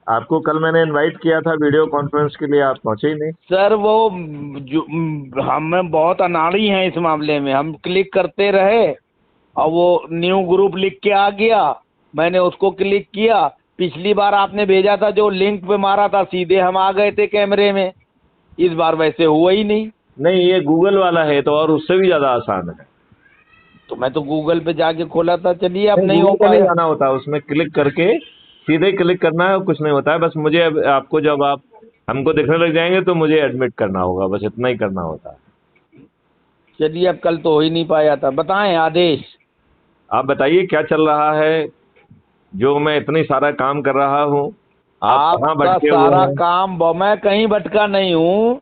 आपको कल मैंने इनवाइट किया था वीडियो कॉन्फ्रेंस के लिए, आप पहुंचे ही नहीं। सर वो जो हम बहुत अनाड़ी हैं इस मामले में, हम क्लिक करते रहे और वो न्यू ग्रुप लिख के आ गया, मैंने उसको क्लिक किया। पिछली बार आपने भेजा था जो लिंक पे मारा था, सीधे हम आ गए थे कैमरे में। इस बार वैसे हुआ ही नहीं। नहीं, ये गूगल वाला है तो और उससे भी ज्यादा आसान है। तो मैं तो गूगल पे जाके खोला था, चलिए अब नहीं, नहीं हो गूगल पे नहीं पाया। जाना होता, उसमें क्लिक करके सीधे क्लिक करना है और कुछ नहीं होता है। बस मुझे आपको जब आप हमको दिखने लग जाएंगे तो मुझे एडमिट करना होगा, बस इतना ही करना होता है। चलिए अब कल तो हो ही नहीं पाया था, बताएं आदेश। आप बताइए क्या चल रहा है, जो मैं इतनी सारा काम कर रहा हूँ, आप कहाँ आपका भटके हुए सारा हैं। काम मैं कहीं भटका नहीं हूँ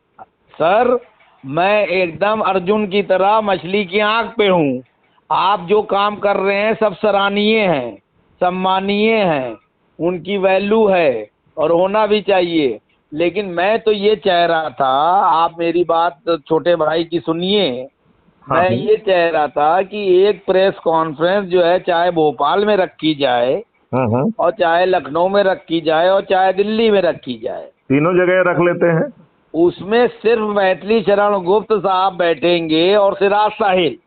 सर। मैं एकदम अर्जुन की तरह मछली की आंख पे हूँ। आप जो काम कर रहे हैं सब सराहनीय हैं, सम्मानीय हैं, उनकी वैल्यू है और होना भी चाहिए। लेकिन मैं तो ये चाह रहा था, आप मेरी बात छोटे भाई की सुनिए। हाँ मैं हाँ। ये चाह रहा था कि एक प्रेस कॉन्फ्रेंस जो है, चाहे भोपाल में रखी जाए हाँ हाँ। और चाहे लखनऊ में रखी जाए और चाहे दिल्ली में रखी जाए, तीनों जगह रख लेते हैं। उसमें सिर्फ मैथिली शरण गुप्त साहब बैठेंगे और सिराज साहिल।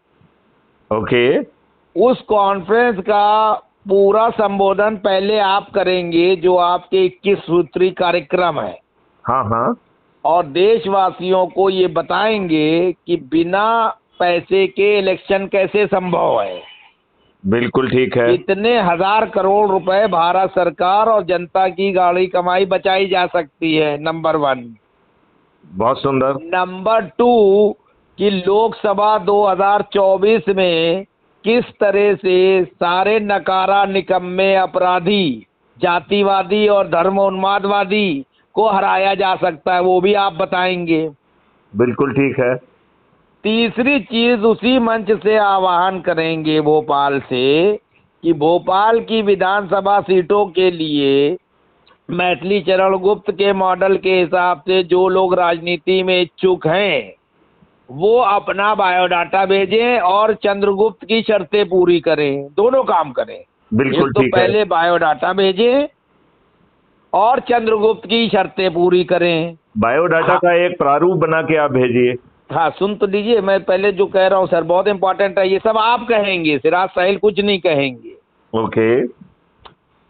ओके। उस कॉन्फ्रेंस का पूरा संबोधन पहले आप करेंगे, जो आपके 21 सूत्री कार्यक्रम है, हाँ हाँ। और देशवासियों को ये बताएंगे कि बिना पैसे के इलेक्शन कैसे संभव है। बिल्कुल ठीक है। कितने हजार करोड़ रुपए भारत सरकार और जनता की गाड़ी कमाई बचाई जा सकती है, नंबर 1। बहुत सुंदर। नंबर 2, कि लोकसभा 2024 में किस तरह से सारे नकारा निकम्मे अपराधी, जातिवादी और धर्मोन्मादवादी को हराया जा सकता है, वो भी आप बताएंगे। बिल्कुल ठीक है। तीसरी चीज, उसी मंच से आह्वान करेंगे भोपाल से कि भोपाल की विधानसभा सीटों के लिए मैथिली चरण गुप्त के मॉडल के हिसाब से जो लोग राजनीति में इच्छुक हैं वो अपना बायोडाटा भेजें और चंद्रगुप्त की शर्तें पूरी करें। दोनों काम करें। एक बिल्कुल तो ठीक है। पहले बायोडाटा भेजें और चंद्रगुप्त की शर्तें पूरी करें। बायोडाटा हाँ, का एक प्रारूप बना के आप भेजिए। हाँ, सुन तो लीजिए, मैं पहले जो कह रहा हूँ सर बहुत इंपॉर्टेंट है, ये सब आप कहेंगे, सिराज साहिल कुछ नहीं कहेंगे। ओके।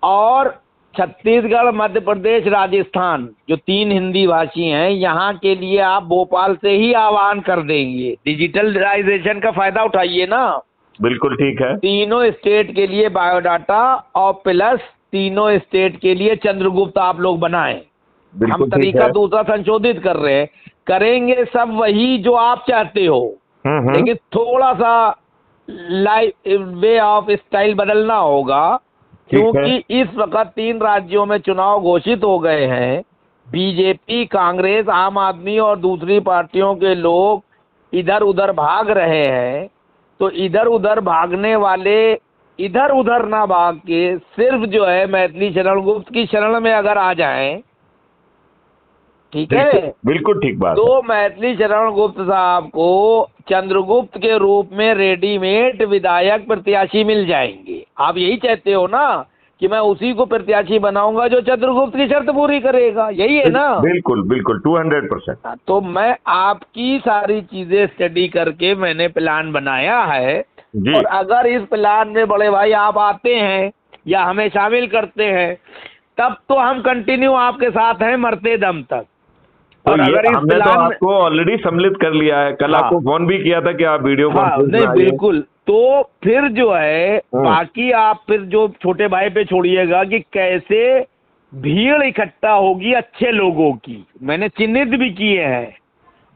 और छत्तीसगढ़, मध्य प्रदेश, राजस्थान, जो 3 हिंदी भाषी हैं, यहाँ के लिए आप भोपाल से ही आह्वान कर देंगे। डिजिटलाइजेशन का फायदा उठाइए ना। बिल्कुल ठीक है। तीनों स्टेट के लिए बायोडाटा और प्लस तीनों स्टेट के लिए चंद्रगुप्त आप लोग बनाएं। हम बिल्कुल ठीक तरीका है। दूसरा संशोधित कर रहे हैं, करेंगे सब वही जो आप चाहते हो, हम्म। लेकिन थोड़ा सा लाइफ वे ऑफ स्टाइल बदलना होगा। ठीक है। क्योंकि इस वक्त 3 राज्यों में चुनाव घोषित हो गए हैं। बीजेपी, कांग्रेस, आम आदमी और दूसरी पार्टियों के लोग इधर उधर भाग रहे हैं। तो इधर उधर भागने वाले इधर उधर ना भाग के सिर्फ जो है मैथिली शरण गुप्त की शरण में अगर आ जाएं, ठीक बिल्कुल है, बिल्कुल ठीक बात है। तो मैथिली शरण गुप्त साहब को चंद्रगुप्त के रूप में रेडीमेड विधायक प्रत्याशी मिल जाएंगे। आप यही चाहते हो ना कि मैं उसी को प्रत्याशी बनाऊंगा जो चंद्रगुप्त की शर्त पूरी करेगा, यही है ना। बिल्कुल बिल्कुल 200%। तो मैं आपकी सारी चीजें स्टडी करके मैंने प्लान बनाया है। जी। और अगर इस प्लान में बड़े भाई आप आते हैं या हमें शामिल करते हैं, तब तो हम कंटिन्यू आपके साथ हैं मरते दम तक। तो और ये अगर इस हमने तो प्लान में, आपको ऑलरेडी सम्मिलित कर लिया है, कल हाँ, आपको फोन भी किया था कि आप वीडियो हाँ, कॉन्फ्रेंस में नहीं आइए। बिल्कुल, तो फिर जो है हम्म। बाकी आप फिर जो छोटे भाई पे छोड़िएगा कि कैसे भीड़ इकट्ठा होगी अच्छे लोगों की, मैंने चिन्हित भी किए हैं।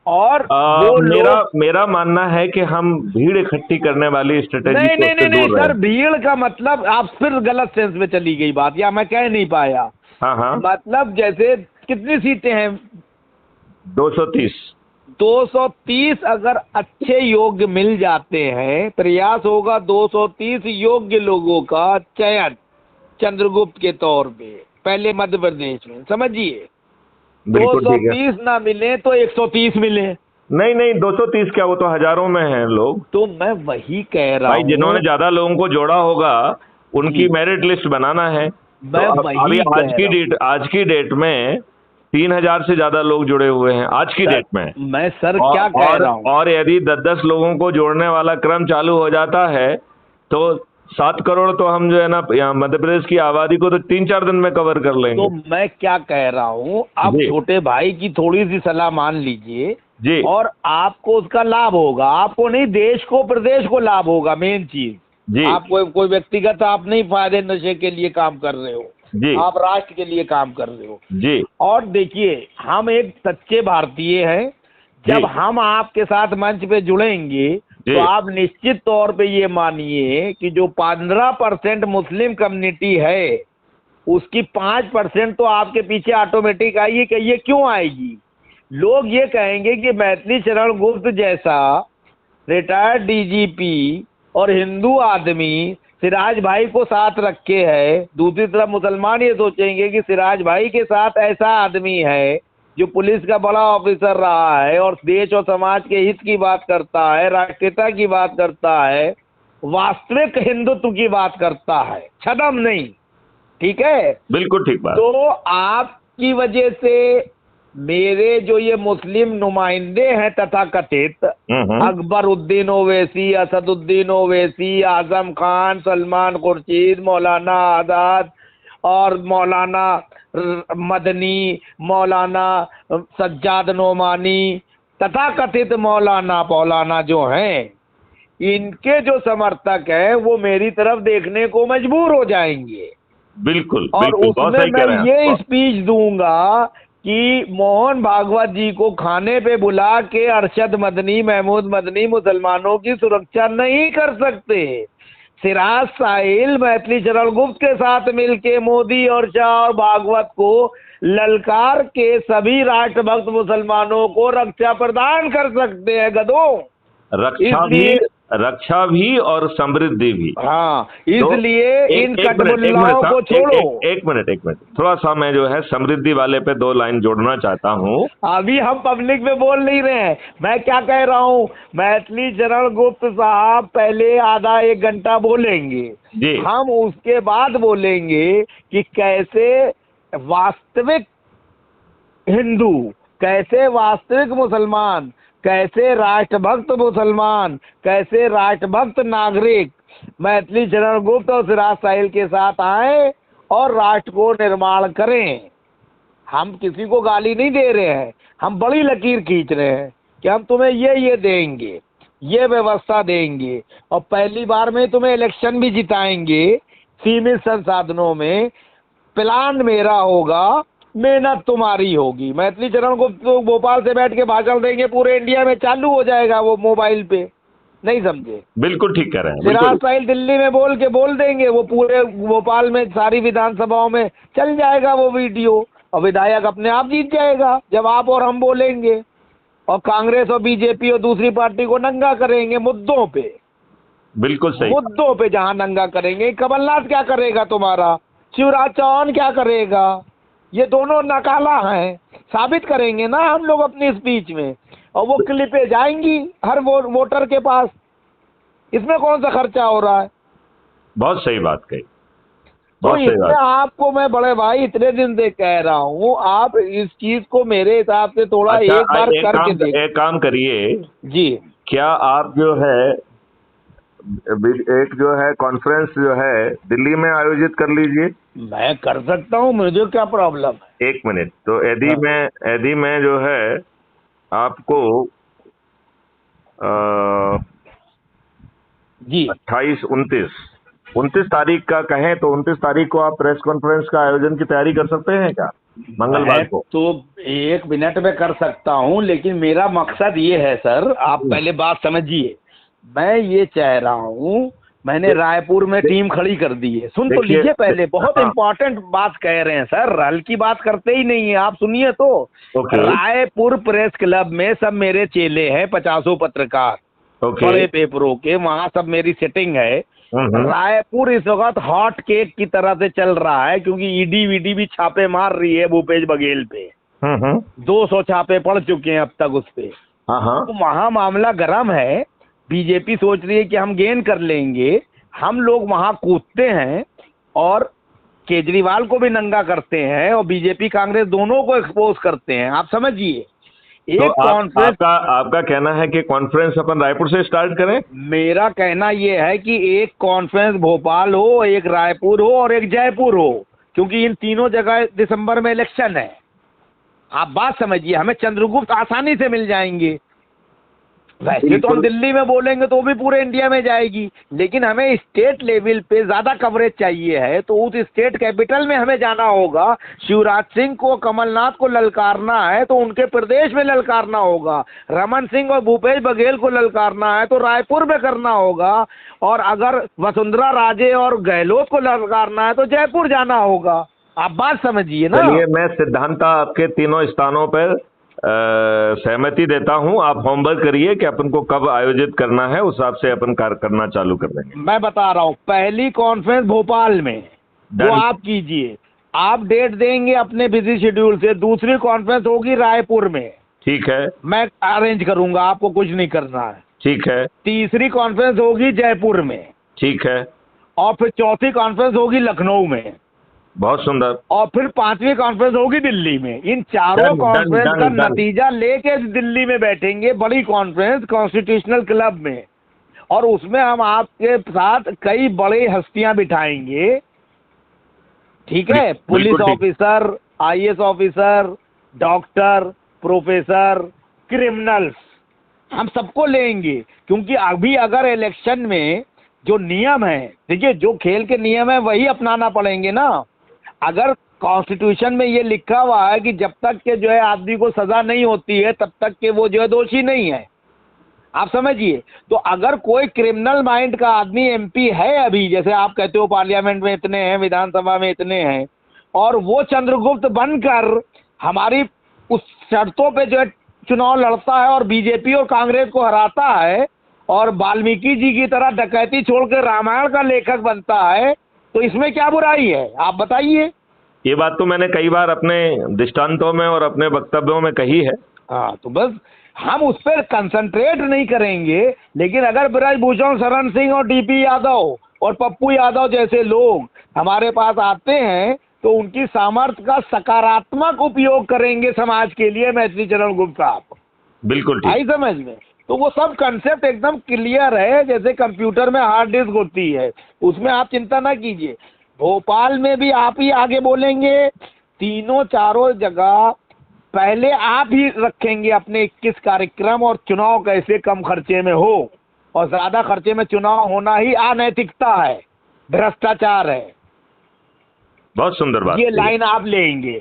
और वो मेरा लोग, मेरा मानना है कि हम भीड़ इकट्ठी करने वाली स्ट्रेटेजी नहीं से नहीं उससे नहीं नहीं दूर सर, रहें। भीड़ का मतलब आप फिर गलत सेंस में चली गई बात, या मैं कह नहीं पाया। हाँ हाँ। मतलब जैसे कितनी सीटें हैं, 230। 230 अगर अच्छे योग्य मिल जाते हैं, प्रयास होगा 230 योग्य लोगों का चयन चंद्रगुप्त के तौर पे पहले मध्य प्रदेश में, समझिए। बिल्कुल ठीक है। 230 ना मिले तो 130 मिले। नहीं नहीं, 230 क्या, वो तो हजारों में हैं लोग। तो मैं वही कह रहा भाई जिन्होंने हूँ। ज्यादा लोगों को जोड़ा होगा जी, उनकी मेरिट लिस्ट बनाना है। मैं तो वही अभी कह रहा हूँ। आज की डेट में 3,000 से ज्यादा लोग जुड़े हुए हैं आज की डेट में। मैं सर क्या कह रहा हूँ, और यदि 10-10 लोगों को जोड़ने वाला क्रम चालू हो जाता है तो 7 करोड़ तो हम जो है ना यहाँ मध्य प्रदेश की आबादी को तो 3-4 दिन में कवर कर लेंगे। तो मैं क्या कह रहा हूँ, आप जी। छोटे भाई की थोड़ी सी सलाह मान लीजिए जी और आपको उसका लाभ होगा, आपको नहीं देश को प्रदेश को लाभ होगा। मेन चीज, जी आप कोई व्यक्तिगत आप नहीं फायदे नशे के लिए काम कर रहे हो, जी आप राष्ट्र के लिए काम कर रहे हो। जी और देखिए, हम एक सच्चे भारतीय हैं। जब जी हम आपके साथ मंच पे जुड़ेंगे जी तो आप निश्चित तौर पे ये मानिए कि जो 15% मुस्लिम कम्युनिटी है उसकी 5% तो आपके पीछे ऑटोमेटिक आएगी। कि ये क्यों आएगी? लोग ये कहेंगे कि मैथिली शरण गुप्त जैसा रिटायर्ड डीजीपी और हिंदू आदमी सिराज भाई को साथ रखे है। दूसरी तरफ मुसलमान ये सोचेंगे कि सिराज भाई के साथ ऐसा आदमी है जो पुलिस का बड़ा ऑफिसर रहा है और देश और समाज के हित की बात करता है, राष्ट्रीयता की बात करता है, वास्तविक हिंदुत्व की बात करता है, छदम नहीं। ठीक है, बिल्कुल ठीक बात। तो आपकी वजह से मेरे जो ये मुस्लिम नुमाइंदे हैं तथाकथित, अकबर उद्दीन ओवैसी, असदुद्दीन ओवैसी, आजम खान, सलमान खुर्शीद, मौलाना आजाद और मौलाना मदनी, मौलाना सज्जाद नोमानी, तथाकथित मौलाना पौलाना जो हैं, इनके जो समर्थक हैं वो मेरी तरफ देखने को मजबूर हो जाएंगे। बिल्कुल और बिल्कुल, बहुत उसमें सही कह मैं रहे हैं ये आप। स्पीच दूंगा कि मोहन भागवत जी को खाने पे बुला के अरशद मदनी, महमूद मदनी मुसलमानों की सुरक्षा नहीं कर सकते। सिराज साहिल मैथिली शरण गुप्त के साथ मिलके मोदी और शाह और भागवत को ललकार के सभी राष्ट्रभक्त मुसलमानों को रक्षा प्रदान कर सकते हैं गधों। रक्षा भी और समृद्धि भी। हाँ, तो इसलिए इन एक कटबुल्लाओं को मिनट छोड़ो। एक मिनट थोड़ा सा मैं जो है समृद्धि वाले पे 2 लाइन जोड़ना चाहता हूँ। अभी हम पब्लिक में बोल नहीं रहे हैं। मैं क्या कह रहा हूँ, मैथिली शरण गुप्त साहब पहले आधा 1 घंटा बोलेंगे जी। हम उसके बाद बोलेंगे कि कैसे वास्तविक हिंदू, कैसे वास्तविक मुसलमान, कैसे राष्ट्रभक्त मुसलमान, कैसे राष्ट्रभक्त नागरिक मैथिली शरण गुप्त और सिराज साहिल के साथ आए और राष्ट्र को निर्माण करें। हम किसी को गाली नहीं दे रहे हैं, हम बड़ी लकीर खींच रहे हैं कि हम तुम्हें ये देंगे, ये व्यवस्था देंगे और पहली बार में तुम्हें इलेक्शन भी जिताएंगे सीमित संसाधनों में। प्लान मेरा होगा, मेहनत तुम्हारी होगी। मैथिली शरण गुप्त तो भोपाल से बैठ के भाषण देंगे, पूरे इंडिया में चालू हो जाएगा वो मोबाइल पे। नहीं समझे? बिल्कुल ठीक कह रहे हैं। सिराज बिल्कुल साहिल दिल्ली में बोल देंगे, वो पूरे भोपाल में सारी विधानसभाओं में चल जाएगा वो वीडियो और विधायक अपने आप जीत जाएगा जब आप और हम बोलेंगे। और कांग्रेस और बीजेपी और दूसरी पार्टी को नंगा करेंगे मुद्दों पे। बिल्कुल सही। मुद्दों पे जहां नंगा करेंगे, कमलनाथ क्या करेगा तुम्हारा, शिवराज चौहान क्या करेगा, ये दोनों नकाला हैं, साबित करेंगे ना हम लोग अपनी स्पीच में। और वो क्लिपें जाएंगी हर वोटर के पास। इसमें कौन सा खर्चा हो रहा है? बहुत सही बात कही, तो बहुत सही इसमें बात। आपको मैं बड़े भाई इतने दिन से कह रहा हूँ, आप इस चीज को मेरे हिसाब से थोड़ा अच्छा, एक बार करके देख। एक काम करिए, जी, क्या आप जो है एक जो है कॉन्फ्रेंस जो है दिल्ली में आयोजित कर लीजिए। मैं कर सकता हूँ, मुझे क्या प्रॉब्लम है। 1 मिनट तो हाँ। यदि मैं जो है आपको जी 29 तारीख का कहें तो 29 तारीख को आप प्रेस कॉन्फ्रेंस का आयोजन की तैयारी कर सकते हैं क्या, मंगलवार मैं को? तो 1 मिनट में कर सकता हूँ, लेकिन मेरा मकसद ये है सर, आप पहले बात समझिए। मैं ये चाह रहा हूँ, मैंने रायपुर में टीम खड़ी कर दी है। सुन तो लीजिए पहले, बहुत इम्पोर्टेंट बात कह रहे हैं सर, हल्की बात करते ही नहीं है आप, सुनिए तो। रायपुर प्रेस क्लब में सब मेरे चेले हैं, 50 पत्रकार, बड़े पेपरों के, वहाँ सब मेरी सेटिंग है। रायपुर इस वक्त हॉट केक की तरह से चल रहा है, क्योंकि ईडी वीडी भी छापे मार रही है भूपेश बघेल पे। 200 छापे पड़ चुके हैं अब तक उस पे। तो वहाँ मामला गर्म है। बीजेपी सोच रही है कि हम गेन कर लेंगे। हम लोग वहाँ कूदते हैं और केजरीवाल को भी नंगा करते हैं और बीजेपी कांग्रेस दोनों को एक्सपोज करते हैं। आप समझिए, एक तो कॉन्फ्रेंस, आपका कहना है कि कॉन्फ्रेंस अपन रायपुर से स्टार्ट करें? मेरा कहना यह है कि एक कॉन्फ्रेंस भोपाल हो, एक रायपुर हो और एक जयपुर हो, क्योंकि इन तीनों जगह दिसंबर में इलेक्शन है। आप बात समझिए, हमें चंद्रगुप्त आसानी से मिल जाएंगे। वैसे तो हम दिल्ली में बोलेंगे तो वो भी पूरे इंडिया में जाएगी, लेकिन हमें स्टेट लेवल पे ज्यादा कवरेज चाहिए है, तो उस स्टेट कैपिटल में हमें जाना होगा। शिवराज सिंह को, कमलनाथ को ललकारना है तो उनके प्रदेश में ललकारना होगा। रमन सिंह और भूपेश बघेल को ललकारना है तो रायपुर में करना होगा। और अगर वसुंधरा राजे और गहलोत को ललकारना है तो जयपुर जाना होगा। आप बात समझिए ना। चलिए, मैं सिद्धांत आपके तीनों स्थानों पर सहमति देता हूं। आप होमवर्क करिए कि अपन को कब आयोजित करना है, उस हिसाब से अपन कार्य करना चालू कर देंगे। मैं बता रहा हूं, पहली कॉन्फ्रेंस भोपाल में वो आप कीजिए, आप डेट देंगे अपने बिजी शेड्यूल से। दूसरी कॉन्फ्रेंस होगी रायपुर में, ठीक है, मैं अरेंज करूंगा, आपको कुछ नहीं करना है। ठीक है। तीसरी कॉन्फ्रेंस होगी जयपुर में, ठीक है। और फिर चौथी कॉन्फ्रेंस होगी लखनऊ में, बहुत सुंदर। और फिर पांचवी कॉन्फ्रेंस होगी दिल्ली में। इन चारों कॉन्फ्रेंस का नतीजा लेके दिल्ली में बैठेंगे, बड़ी कॉन्फ्रेंस कॉन्स्टिट्यूशनल क्लब में, और उसमें हम आपके साथ कई बड़ी हस्तियां बिठाएंगे। ठीक है, police officer, IAS officer, doctor, professor, criminals, हम सबको लेंगे। क्योंकि अभी अगर इलेक्शन में जो नियम है, देखिए जो खेल के नियम है वही अपनाना पड़ेंगे ना। अगर कॉन्स्टिट्यूशन में ये लिखा हुआ है कि जब तक के जो है आदमी को सजा नहीं होती है तब तक के वो जो है दोषी नहीं है, आप समझिए। तो अगर कोई क्रिमिनल माइंड का आदमी एमपी है अभी, जैसे आप कहते हो पार्लियामेंट में इतने हैं, विधानसभा में इतने हैं, और वो चंद्रगुप्त बनकर हमारी उस शर्तों पे जो है चुनाव लड़ता है और बीजेपी और कांग्रेस को हराता है और वाल्मीकि जी की तरह डकैती छोड़कर रामायण का लेखक बनता है, तो इसमें क्या बुराई है, आप बताइए। ये बात तो मैंने कई बार अपने दृष्टांतों में और अपने वक्तव्यों में कही है। हाँ, तो बस हम उस पर कंसंट्रेट नहीं करेंगे। लेकिन अगर ब्रजभूषण शरण सिंह और डीपी यादव और पप्पू यादव जैसे लोग हमारे पास आते हैं तो उनकी सामर्थ्य का सकारात्मक उपयोग करेंगे समाज के लिए, मैथिली चरण गुप्त साहब, बिल्कुल ठीक। आई समझ में। तो वो सब कंसेप्ट एकदम क्लियर है, जैसे कंप्यूटर में हार्ड डिस्क होती है, उसमें आप चिंता ना कीजिए। भोपाल में भी आप ही आगे बोलेंगे, तीनों चारों जगह पहले आप ही रखेंगे अपने 21 कार्यक्रम, और चुनाव कैसे कम खर्चे में हो, और ज्यादा खर्चे में चुनाव होना ही अनैतिकता है, भ्रष्टाचार है। बहुत सुंदर बात। ये लाइन आप लेंगे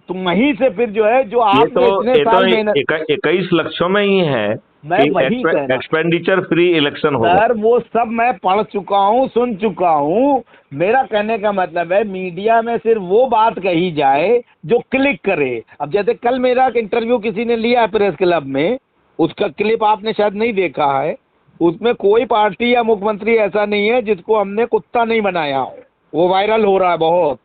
तो वहीं से फिर जो है जो आप इतने साल मेहनत 21 लक्ष्यों में ही है, मैं वही एक्सपेंडिचर फ्री इलेक्शन होगा। सर वो सब मैं पढ़ चुका हूँ, सुन चुका हूँ। मेरा कहने का मतलब है मीडिया में सिर्फ वो बात कही जाए जो क्लिक करे। अब जैसे कल मेरा इंटरव्यू किसी ने लिया प्रेस क्लब में, उसका क्लिप आपने शायद नहीं देखा है। उसमें कोई पार्टी या मुख्यमंत्री ऐसा नहीं है जिसको हमने कुत्ता नहीं बनाया हो, वो वायरल हो रहा है बहुत।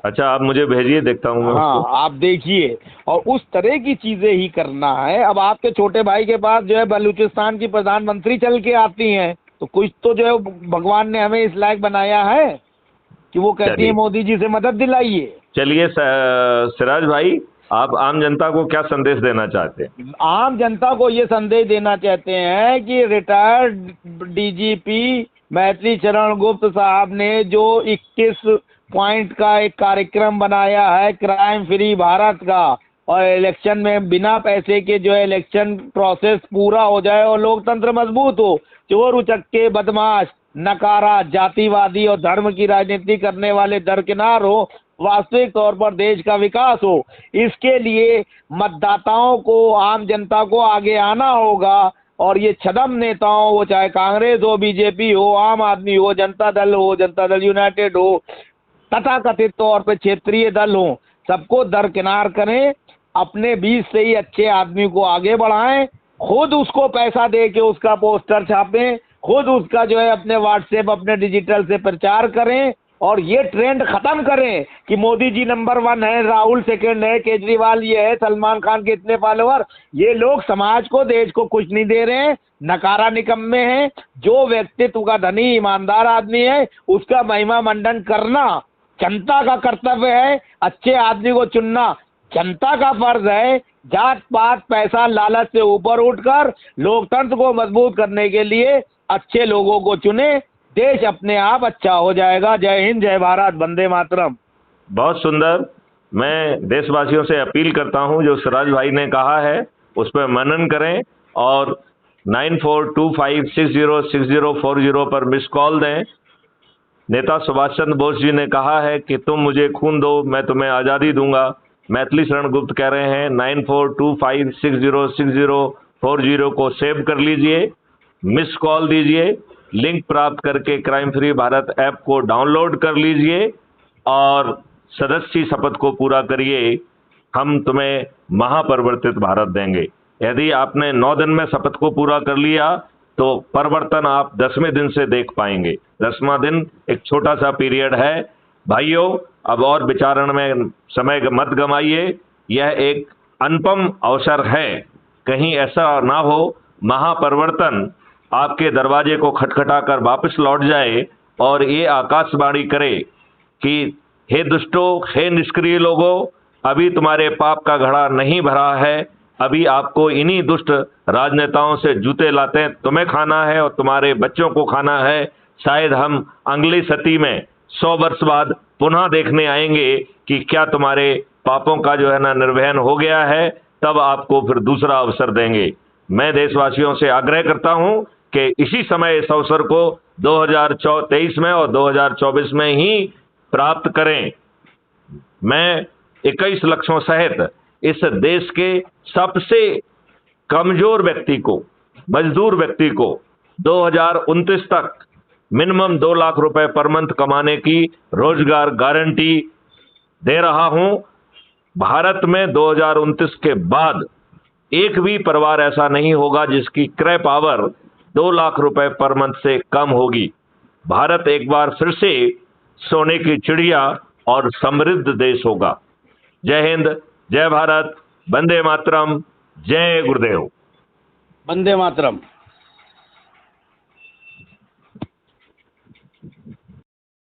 अच्छा, आप मुझे भेजिए, देखता हूँ। हाँ, आप देखिए, और उस तरह की चीजें ही करना है। अब आपके छोटे भाई के पास जो है बलूचिस्तान की प्रधानमंत्री चल के आती हैं, तो कुछ तो जो है भगवान ने हमें इस लायक बनाया है कि वो कहती है मोदी जी से मदद दिलाइए। चलिए सिराज भाई, आप आम जनता को क्या संदेश देना चाहते हैं? आम जनता को ये संदेश देना चाहते हैं कि रिटायर्ड डीजीपी मैथिली चरण गुप्त साहब ने जो 21 पॉइंट का एक कार्यक्रम बनाया है क्राइम फ्री भारत का, और इलेक्शन में बिना पैसे के जो है इलेक्शन प्रोसेस पूरा हो जाए और लोकतंत्र मजबूत हो, चोर उचक्के, बदमाश, नकारा, जातिवादी और धर्म की राजनीति करने वाले दरकिनार हो, वास्तविक तौर पर देश का विकास हो, इसके लिए मतदाताओं को, आम जनता को आगे आना होगा। और ये छदम नेताओं, वो चाहे कांग्रेस हो, बीजेपी हो, आम आदमी हो, जनता दल हो, जनता दल यूनाइटेड हो, तथाकथित तौर पे क्षेत्रीय दल हो, सबको दरकिनार करें, अपने बीच से ही अच्छे आदमी को आगे बढ़ाएं, खुद उसको पैसा दे के उसका पोस्टर छापें, खुद उसका जो है अपने व्हाट्सएप, अपने डिजिटल से प्रचार करें, और ये ट्रेंड खत्म करें कि मोदी जी नंबर 1 है, राहुल सेकंड है, केजरीवाल ये है, सलमान खान के इतने फॉलोअर। ये लोग समाज को, देश को कुछ नहीं दे रहे हैं, नकारा निकम्मे हैं। जो व्यक्तित्व का धनी ईमानदार आदमी है उसका महिमा मंडन करना, जनता का कर्तव्य है अच्छे आदमी को चुनना, जनता का फर्ज है जात पात पैसा लालच से ऊपर उठकर लोकतंत्र को मजबूत करने के लिए अच्छे लोगों को चुने, देश अपने आप अच्छा हो जाएगा। जय हिंद, जय भारत, वंदे मातरम। बहुत सुंदर। मैं देशवासियों से अपील करता हूं जो सिराज भाई ने कहा है उस पर मनन करें और 9425606040 पर मिस कॉल दें। नेता सुभाष चंद्र बोस जी ने कहा है कि तुम मुझे खून दो मैं तुम्हें आज़ादी दूंगा। मैथिली शरण गुप्त कह रहे हैं 9425606040 को सेव कर लीजिए, मिस कॉल दीजिए, लिंक प्राप्त करके क्राइम फ्री भारत ऐप को डाउनलोड कर लीजिए और सदस्य शपथ को पूरा करिए। हम तुम्हें महापरिवर्तित भारत देंगे। यदि आपने 9 दिन में शपथ को पूरा कर लिया तो परिवर्तन आप 10वें दिन से देख पाएंगे। 10वां दिन एक छोटा सा पीरियड है। भाइयों, अब और विचारण में समय मत गमाइए। यह एक अनुपम अवसर है। कहीं ऐसा ना हो महापरिवर्तन आपके दरवाजे को खटखटाकर वापस लौट जाए और ये आकाशवाणी करे कि हे दुष्टों, हे निष्क्रिय लोगों, अभी तुम्हारे पाप का घड़ा नहीं भरा है। अभी आपको इन्हीं दुष्ट राजनेताओं से जूते लाते तुम्हें खाना है और तुम्हारे बच्चों को खाना है। शायद हम अगली सदी में 100 वर्ष बाद पुनः देखने आएंगे कि क्या तुम्हारे पापों का जो है ना निर्वहन हो गया है, तब आपको फिर दूसरा अवसर देंगे। मैं देशवासियों से आग्रह करता हूं कि इसी समय इस अवसर को 2023 में और 2024 में ही प्राप्त करें। मैं 21 लक्षों सहित इस देश के सबसे कमजोर व्यक्ति को, मजदूर व्यक्ति को 2029 तक मिनिमम 2 लाख रुपए पर मंथ कमाने की रोजगार गारंटी दे रहा हूं। भारत में 2029 के बाद एक भी परिवार ऐसा नहीं होगा जिसकी क्रय पावर 2 लाख रुपए पर मंथ से कम होगी। भारत एक बार फिर से सोने की चिड़िया और समृद्ध देश होगा। जय हिंद, जय भारत, वंदे मातरम, जय गुरुदेव। वंदे मातरम।